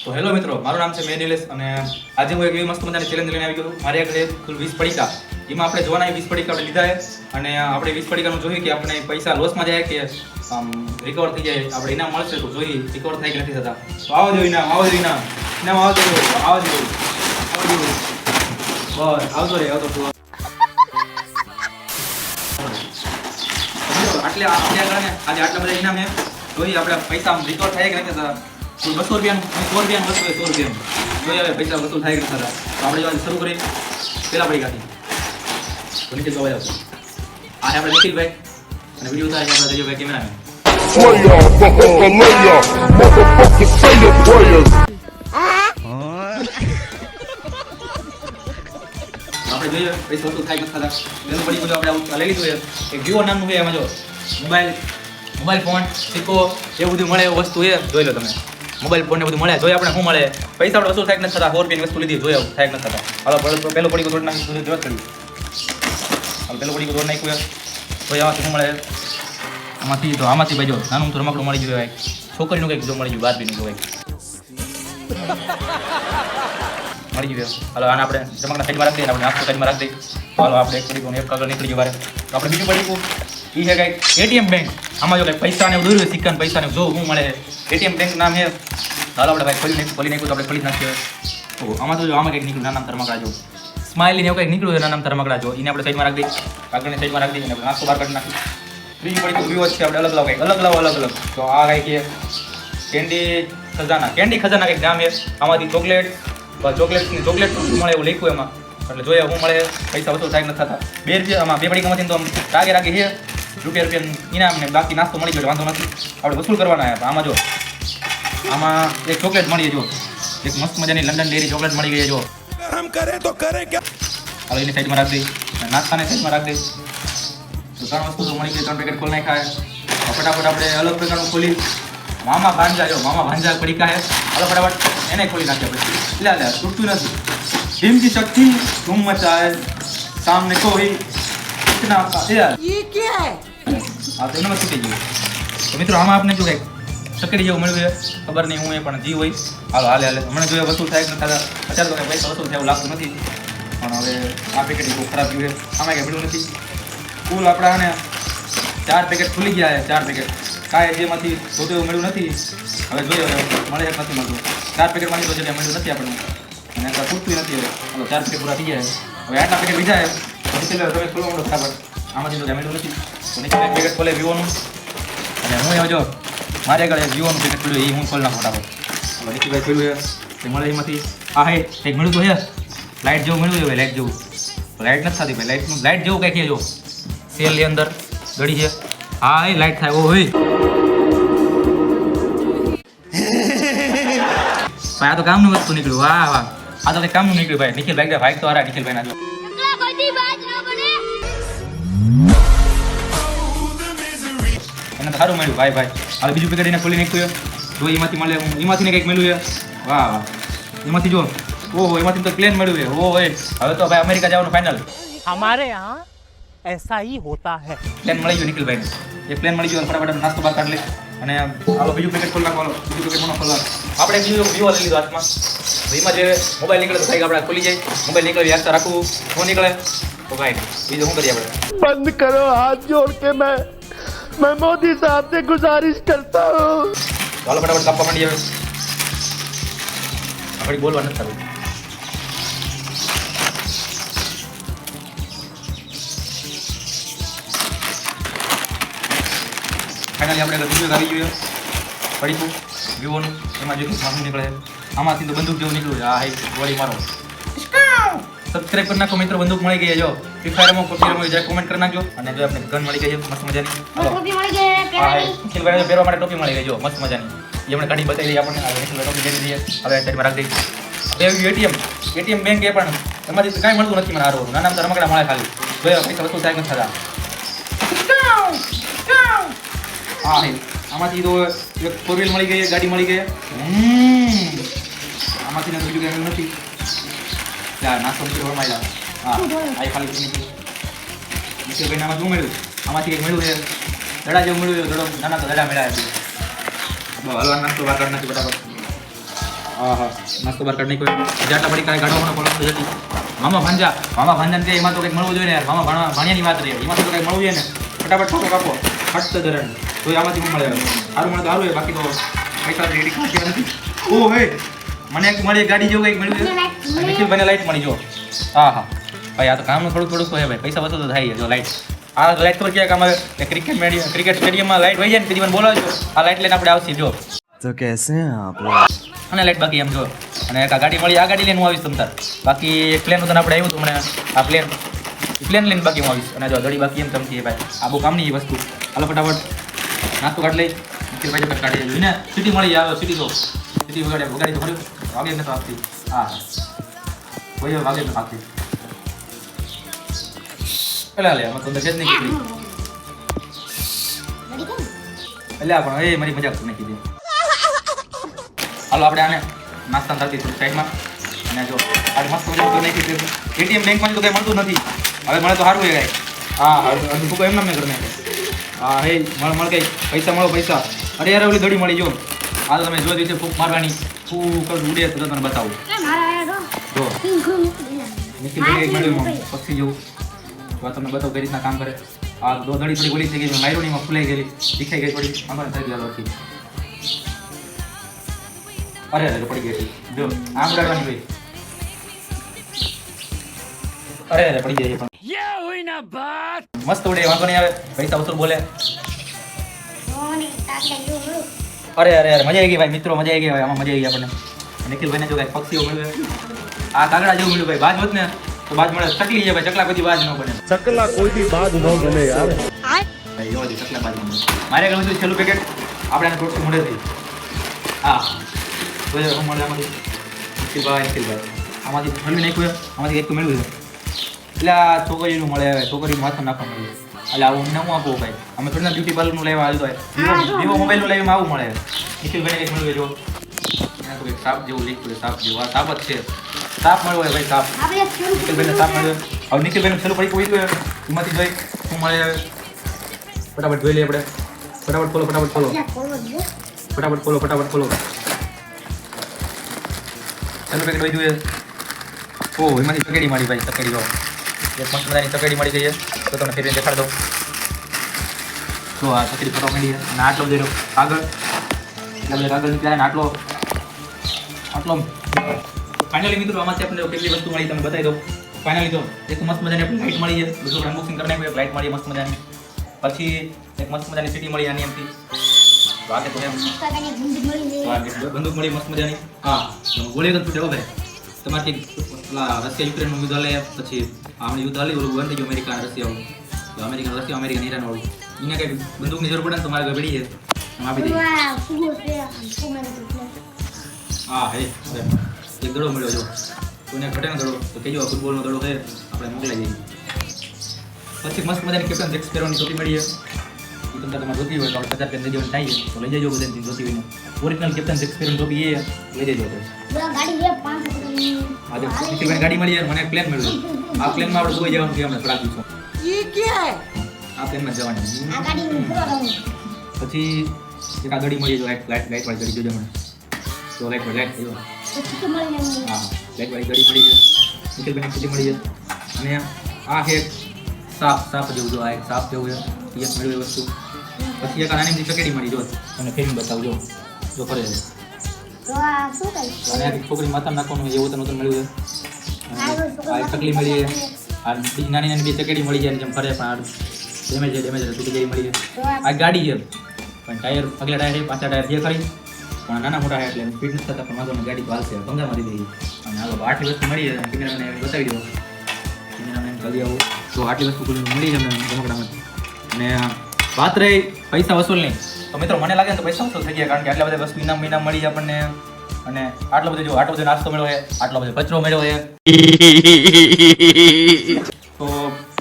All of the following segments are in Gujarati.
તો હેલો મિત્રો, મારું નામ છે મેનિલેશ અને આજે હું એક એવી મસ્ત મજાની ચેલેન્જ લઈને આવી ગયો. મારી આગળ કુલ 20 પડીકા. એમાં આપણે જોવાના 20 પડીકા આપણે લીધા છે અને આપણે 20 પડીકાનું જોઈએ કે આપણે પૈસા લોસમાં જાય કે રિકવર થઈ જાય. આપણે ઇનામ મળશે તો જોઈએ રિકવર થાય કે નથી થતા. તો આવો જો ઇનામ, આવો જો ઇનામ, ઇનામ આવો જો, આવો જો, આવો જો. બસ આવતો રે, આવતો તું. આટલે આપણે આગળ ને આજે આટલા બધા ઇનામ છે. જોઈએ આપણે પૈસા રિકવર થાય કે નથી થતા. 200 રૂપિયાનું 100 રૂપિયાનું વસ્તુ 100 રૂપિયાનું જોઈએ હવે પૈસા વસૂલ થાય કે નથી થતા. તો આપણે જો શરૂ કરી પેલા પડીકાથી. તો નીચે જોવા જાવ. આ આપણે નિખિલભાઈ અને વિડીયો ઉતારે આપણા જયભાઈ કેમેરામેન. આપણે જોઈએ પૈસા વસૂલ થાય કે નથી થતા. એનું પડી બધું આપણે લઈ લીધું છે. એક વિવો નામનું છે એમાં જો મોબાઈલ ફોન સિક્કો એવું બધું મળે એવું વસ્તુ છે. જોઈ લો તમે મોબાઈલ ફોન ને બધું મળે. જોઈએ આપણે શું મળે પૈસા આપણે વસૂલ થાય કે નથી થતા. 100 રૂપિયાની વસ્તુ લીધી જોઈએ થાય કે નથી થતા. હાલો પેલું પડીકું તોડ નાખી જોવા કર્યું. હાલો પેલું પડીકું તોડ નાખ્યું જોઈએ આમાંથી શું મળે. આમાંથી ભાઈ જો નાનું તો રમકડું મળી ગયું ભાઈ. છોકરીનું કંઈક જો મળી ગયું બારબીનું જો ભાઈ મળી ગયું. હાલો આને આપણે રમકડા સાઈડમાં રાખી દઈએ. આપણે આખું સાઈડમાં રાખી દઈએ. હાલો આપણે એક પડીકું એક કાગળ નીકળી ગયું બારે. તો આપણે બીજું પડીકું એ છે કંઈક એટીએમ બેંક. આમાં જો કંઈક પૈસા ને એવું દોર્યું સિક્કા પૈસા ને જો શું મળે એટીએમ બેંક નામ છે. હાલો આપણે ભાઈ ખોલી નાખ્યું તો આપણે ખોલી નાખીએ. તો આમાં તો જો આમાં કંઈક નીકળ્યું નાના રમકડા જો સ્માઇલી ને એવું કંઈક નીકળ્યું નાના રમકડા જો એને આપણે સાઈડમાં રાખી દઈએ. આગળની સાઈડમાં રાખી દઈએ અને નાસ્તો બહાર કાઢી નાખીએ. ત્રીજી પડી વિવો છે આપણે અલગ અલગ. તો આ કંઈક છે કેન્ડી ખજાના કંઈક નામ છે. આમાંથી ચોકલેટ મળે એવું લખ્યું એમાં. એટલે જોઈએ શું મળે પૈસા વસૂલ થાય નથી થતા. 2 રૂપિયા આમાં 2 પડીકામાંથી તો રાગે છે રૂપિયા ઇનામ ને બાકી નાસ્તો મળી ગયો વાંધો નથી. આપણે વસૂલ કરવાના. આમાં જો આમાં એક ચોકલેટ મળી જો એક મસ્ત મજાની લંડન ડેરી ચોકલેટ મળી ગઈ જો. हम करे तो करे क्या. હવે એની સાઈડમાં રાખી દઈ. નાસ્તાને સાઈડમાં રાખી દઈ. તો 3 વસ્તુ તો મળી ગઈ. 3 પેકેટ ખોલી નાખાય. ફટાફટ આપણે અલગ પ્રકારનું ખોલી મામા ભાંજા પડીકા હે. હાલો ફટાફટ એને ખોલી નાખીએ આપણે. લે તૂટતું નથી. ભીમ કી શક્તિ तुम मचाए सामने कोई इतना यार ये क्या है. આ તો એનામાં તૂટી ગયું. તો મિત્રો આમાં આપણે જો કંઈક સકડી જેવું મળ્યું છે ખબર નહીં હું એ પણ જી હોય. હાલે હમણાં જોઈએ વસૂલ થાય કે નથી થતા. અત્યારે તો કંઈ પૈસા વસૂલ થાય એવું લાગતું નથી. પણ હવે આ પેકેટ બહુ ખરાબ ગયું છે. આમાં કંઈ મળ્યું નથી. કુલ આપણા આને 4 પેકેટ ખુલી ગયા છે. 4 પેકેટ કાંઈ જેમાંથી જોતું એવું મળ્યું નથી. હવે જોઈએ મળે એક નથી મળતું. 4 પેકેટમાંથી તો જગ્યાએ મળ્યું નથી આપણને અને અત્યારે તૂટતું નથી. હવે હાલો 4 પેકેટ પૂરા થઈ ગયા છે. હવે આટલા પેકેટ લીધા છે પછી તમે ખોલવા માંડો ખરાબ. આમાંથી તો મળ્યું નથી. તો નીચે એક પેકેટ ખોલે વિવોનું અને હું હવે જો મારે આગળ એક વિવોનું પેકેટ ખોલ્યું એ હું ખોલ નાખું ફટાફટ. હવે નીચેભાઈ ખોલ્યું છે મળે એમાંથી આ હે કંઈક મળ્યું તો છે લાઇટ જેવું મળ્યું છે. લાઇટ જેવું લાઇટ નથી થતી ભાઈ. લાઇટ જેવું કંઈક છે જો સેલની અંદર ગળી છે. હા એ લાઇટ થાય. ઓ હોય ભાઈ આ તો કામનું વસ્તુ નીકળ્યું. વાહ આ તો કંઈક કામનું નીકળ્યું ભાઈ. નિખિલભાઈ ભાઈ તો હારા નિખિલભાઈ ના જો એને સારું મળ્યું ભાઈ. હવે બીજું પેકેટ એને ખોલી નાખ્યું જો એમાંથી મળે. એમાંથી ને કંઈક મળ્યું છે. વાહ એમાંથી જો ઓહો એમાંથી તો પ્લેન મળ્યું છે. ઓહો હવે તો ભાઈ અમેરિકા જવાનું ફાઇનલ. हमारे यहाँ ऐसा ही होता है. પ્લેન મળી ગયું નિખિલભાઈને. એક પ્લેન મળી ગયો. ફટાફટ નાસ્તો બહાર કાઢ લે અને હાલો બીજું પેકેટ ખોલી નાખો. બીજું પેકેટ મને ખોલવા આપણે બીજું વિવો લઈ લીધો હાથમાં. એમાં જે મોબાઈલ નીકળે તો ભાઈ આપણે ખોલી જાય. મોબાઈલ નીકળે યાદ રાખવું ફોન નીકળે તો ભાઈ બીજું શું કરીએ આપણે. बंद करो हाथ जोड़ के मैं मोदी साहब से गुजारिश करता हूँ. હાલો ફટાફટ કાપવા માંડીએ. હવે આપણે બોલવા નથી થતું. ફાઇનલી આપણે બીજું આવી ગયું પડીકું વિવોનું. એમાં જે માથું નીકળે આમાંથી તો બંદૂક જેવું નીકળ્યું છે. આ હે ગોળી મારો. સબસ્ક્રાઇબ કરી નાખો મિત્રો. બંદૂક મળી ગઈ છે જો. ફ્રી ફાયરમાં પબજી રમવી જાય કોમેન્ટ કરી નાખજો. અને જો આપણે ગન મળી ગઈ છે મસ્ત મજાની. ટોપી મળી ગઈ હા નિખિલભાઈને પહેરવા માટે ટોપી મળી ગઈ જો મસ્ત મજાની. એ આપણે કાઢી બતાવી દઈએ આપણને. નિખિલભાઈ ટોપી દે દઈએ. હવે સાઈડમાં રાખી દઈએ. હવે એટીએમ બેંક એ પણ એમાંથી કાંઈ મળતું નથી મને હારું. નાના તો રમકડા મળે ખાલી. જોઈએ પૈસા વસ્તુ થાય નથી થતા. હા આમાંથી તો એક 4 વ્હીલ મળી ગઈ. ગાડી મળી ગઈ. આમાંથી બીજું કંઈ નથી. નાસ્તો બીજો મળ્યા. હા આ ખાલી નિખિલભાઈને આમાં શું મળ્યું. આમાંથી કંઈક મળ્યું છે દડા જેવું મળ્યું છે. દડો નાના તો દડા મળ્યા છે. હલવા નાસ્તો બહાર કાઢ નાખી ફટાફટ. હા નાસ્તો બાર કાઢ નાખ્યો જેટલા પડી કાંઈ ગાડવાનો પડો તો જલ્દી મામા ભાંજાને કે એમાં તો કંઈક મળવું જોઈએ ને યાર મામા ભાણિયાની વાત રહી એમાં તો કંઈક મળવું જોઈએ ને ફટાફટ ઠોકો કાપો ફટ તો ધરણ તો આમાંથી શું મળે સારું મળે તો સારું હોય બાકી તો પૈસા રેડી ખાતી નથી ઓ હે મને એક મળી ગાડી જેવું કંઈક મળ્યું છે નિખિલભાઈને લાઈટ મળી જો હા ભાઈ આ તો કામનું થોડું તો હે ભાઈ પૈસા વસૂલ તો થાય જો લાઈટ આ લાઈટ પર ક્યાં કામ આવે ક્રિકેટ સ્ટેડિયમમાં લાઈટ વહી જાય ને પછી મને બોલાવજો આ લાઈટ લઈને આપણે આવશે જો तो कैसे हैं आप लोग? અને લાઈટ બાકી એમ જો અને એક આ ગાડી મળી આ ગાડી લઈને હું આવીશ તમતાર બાકી એક પ્લેન હતું આપણે આવ્યું હતું મને આ પ્લેન લઈને બાકી હું આવીશ અને જો દડી બાકી એમ તમથી ભાઈ આ બહુ કામની એ વસ્તુ હાલો ફટાફટ નાસ્તો કાઢ લઈ ભાઈ તો કાઢી જોઈને સિટી મળી આવે સિટી તો સિટી વગાડી તો મળ્યું વાગે નથી આપતી હા કોઈ વાગે નથી આપતી પેલા લે આમાં તો દસ જ નહીં કીધી એટલે પણ એ મારી મજાક નહીં કીધી હાલો આપણે આને નાસ્તા કરતી થોડી સાઈડમાં અને જો આ મસ્ત મજા તો નહીં કીધું એટીએમ બેંકમાં તો કંઈ મળતું નથી હવે મળે તો સારું હોય હા તું એમ નામ નહીં કરને હા હે મળે કંઈ પૈસા મળો પૈસા અરે યાર ઓલી ઘડી મળી જો આ તો તમે જો દિવસે ફૂક મારવાની ફૂ કર ઉડે તો તમને બતાવું જો નિખિલભાઈ એક મળ્યું પક્ષી જેવું તો આ તમને બતાવું કઈ રીતના કામ કરે આ દો દડી થોડી ઓલી થઈ ગઈ માયરો ની ફૂલાઈ ગયેલી દીખાઈ ગઈ થોડી અમારે થઈ ગયા હતી અરે અરે પડી ગઈ જો આમ ઉડાડવાની ભાઈ અરે અરે પડી ગઈ પણ મસ્ત ઉડે વાંધો નહીં આવે પૈસા વસૂલ બોલે અરે અરે અરે મજા આવી ગઈ ભાઈ મિત્રો મજા આવી ગઈ ભાઈ આમાં મજા આવી ગઈ આપણને નિખિલભાઈને જો કાંઈ પક્ષીઓ મળ્યું આ કાગડા જેવું મળ્યું ભાઈ બાજ હોત ને તો બાજ મળે ચકલી છે ભાઈ ચકલા કોઈ બાજ ન બને चकला कोई भी बात न बने यार ભાઈ એવા ચકલા બાજ ન બને મારે ગયું હતું છેલ્લું પેકેટ આપણે આને ટોટલ મળે હતી હા શું મળે આમાંથી નિખિલભાઈ આમાંથી હલવી નાખ્યું આમાંથી એક મેળવ્યું એટલે આ છોકરીનું મળે છોકરીનું માથું નાખવા મળે એટલે આવું નવું આપવું ભાઈ અમે થોડી બ્યુટી પાર્લરનું લેવા આવ્યું હોય વિવો મોબાઈલનું લેવામાં આવું મળે નિખિલભાઈને કંઈક મળ્યું જો એના તો કંઈક સાપ જેવું લીધું સાપ જેવું આ સાપ જ છે સાપ મળ્યો હોય ભાઈ સાપ નિખિલભાઈને સાપ મળ્યો હવે નિખિલભાઈનું છેલ્લું પડી કોઈ એમાંથી જોઈ શું મળે ફટાફટ જોઈ લઈએ આપણે ફટાફટ ખોલો ફટાફટ ખોલો ચાલો પેકેટ વહી જોઈએ ઓ એમાંથી ચકેડી મારી ભાઈ ચકેડી જો એક મસ્ત મજાની ચકેડી મળી ગઈ છે તો તમને ફેરવીને દેખાડ દઉં તો આ ચકેડી ફરવા માંડી છે અને આટલો બધો કાગળ એટલે બધા કાગળ નીકળ્યા અને આટલો ફાઇનલી મિત્રો આમાંથી આપણે કેટલી વસ્તુ મળી તમને બતાવી દઉં ફાઇનલી તો એક મસ્ત મજાની આપણે લાઇટ મળી છે બધું અનબોક્સિંગ કરી નાખ્યું લાઇટ મળી મસ્ત મજાની પછી એક મસ્ત મજાની સિટી મળી આની એમથી વાગે તો એમ બંદૂક મળી મસ્ત મજાની હા ગોળી તો છૂટે ભાઈ તમારે પેલા રશિયા યુક્રેનનું યુદ્ધ હાલે પછી આપણે યુદ્ધ હાલી ઓલું બંધ થઈ ગયું અમેરિકા અને રશિયા તો અમેરિકન ઈરાન વાળું એને કંઈ બંદૂકની જરૂર પડે ને તો મારે ઘડી છે આપી દઈએ હા હે એક દડો મળ્યો જો કોઈને ઘટે ને દડો તો કહેજો ફૂટબોલનો દડો છે આપણે મોકલાઈ દઈએ પછી મસ્ત મજાની કેપ્ટન જેક્સ પેરોની ટોપી મળી છે એ તમને તમારે જોતી હોય તો આપણે 50 રૂપિયા દેવાનું થાય તો લઈ જજો બધાની જોતી હોય ઓરિજિનલ કેપ્ટન જેક્સ પેરોની ટોપી એ લઈ જજો આજે નિખિલભાઈ ગાડી મળી મને પ્લેન મળ્યું આ પ્લેનમાં આપણે દુબઈ જવાનું છે હમણાં થોડા દિવસો આ પ્લેનમાં જવાનું પછી એક આ ગાડી મળી જો લાઈટ વાળી ગાડી જોજો મને તો લાઈટ થયો હા લાઈટ વાળી ગાડી મળી છે નિખિલભાઈની સ્કૂટી મળી છે અને આ છે સાપ જેવું જો આ એક સાપ જેવું છે એ મળ્યું એ વસ્તુ પછી એક નાની ચકેડી મળી જો તમને ફિલ્મ બતાવજો જો ફરે અને આ છોકરી માથા નાખવાનું એવું તો મળ્યું છે આ એક ચકલી મળી છે આ બીજી નાની નાની બે ચકેડી મળી જાય જેમ ફરે પણ ડેમેજ તૂટી જાય મળી છે આ ગાડી છે પણ ટાયર આગલા ટાયર છે પાછા ટાયર બે ખરી પણ નાના મોટા એટલે સ્પીડ નથી થતા પણ વાંધો ગાડી તો હાલશે ભંગા મારી દઈએ અને હાલો આટલી વસ્તુ મળી છે કેમેરામેન બતાવી દો કેમેરામેન જલ્દી આવો તો આટલી વસ્તુ મળી છે અમને રમકડામાં અને વાત રહી પૈસા વસૂલની તો મિત્રો મને લાગે ને તો પૈસા વસૂલ થઈ ગયા કારણ કે આટલા બધા વસ્તુ ઇનામ મળી આપણને અને આટલો બધો નાસ્તો મળ્યો છે આટલો બધો કચરો મળ્યો છે તો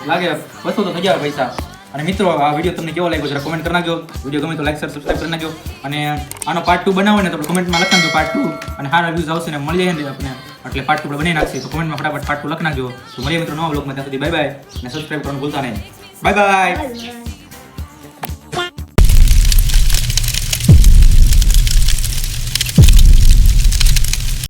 લાગે વસ્તુ તો થઈ ગયા પૈસા અને મિત્રો આ વિડીયો તમને કેવો લાગ્યો જરા કોમેન્ટ કરી નાખજો વિડીયો ગમે તો લાઈક શેર સબસ્ક્રાઇબ કરી નાખજો અને આનો પાર્ટ 2 બનાવો ને તો કોમેન્ટમાં લખી નાખજો પાર્ટ 2 અને સારા રિવ્યુઝ આવશે ને મળી જાય ને આપણે એટલે પાર્ટ 2 બનાવી નાખીએ તો કોમેન્ટમાં ફટાફટ પાર્ટ 2 લખી નાખજો તો મળીએ મિત્રો નવા વ્લોગમાં ત્યાં સુધી બાય બાય અને સબસ્ક્રાઇબ કરવાનું ભૂલતા નહીં બાય બાય